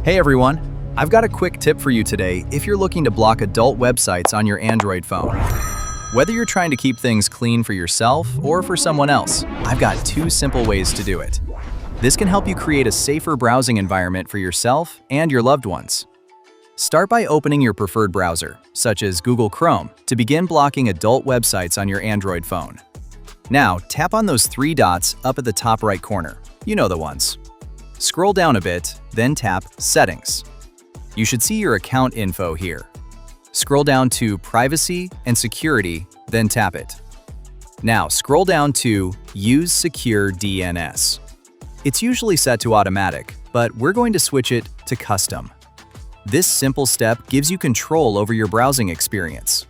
Hey everyone, I've got a quick tip for you today if you're looking to block adult websites on your Android phone. Whether you're trying to keep things clean for yourself or for someone else, I've got two simple ways to do it. This can help you create a safer browsing environment for yourself and your loved ones. Start by opening your preferred browser, such as Google Chrome, to begin blocking adult websites on your Android phone. Now, tap on those three dots up at the top right corner. You know the ones. Scroll down a bit, then tap Settings. You should see your account info here. Scroll down to Privacy and Security, then tap it. Now scroll down to Use Secure DNS. It's usually set to automatic, but we're going to switch it to custom. This simple step gives you control over your browsing experience.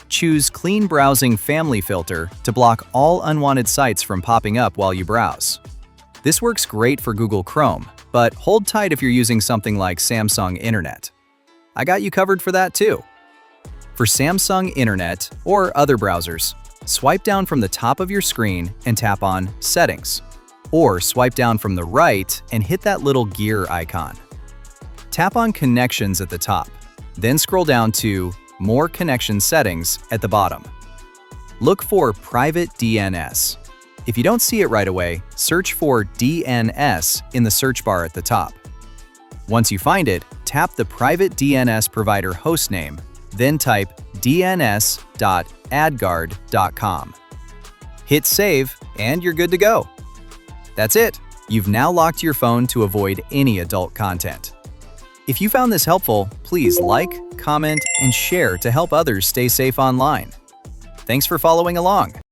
Choose Clean Browsing Family Filter to block all unwanted sites from popping up while you browse. This works great for Google Chrome, but hold tight if you're using something like Samsung Internet. I got you covered for that too. For Samsung Internet or other browsers, swipe down from the top of your screen and tap on Settings, or swipe down from the right and hit that little gear icon. Tap on Connections at the top, then scroll down to More Connection Settings at the bottom. Look for Private DNS. If you don't see it right away, search for DNS in the search bar at the top. Once you find it, tap the private DNS provider hostname, then type dns.adguard.com. Hit Save, and you're good to go. That's it. You've now locked your phone to avoid any adult content. If you found this helpful, please like, comment, and share to help others stay safe online. Thanks for following along.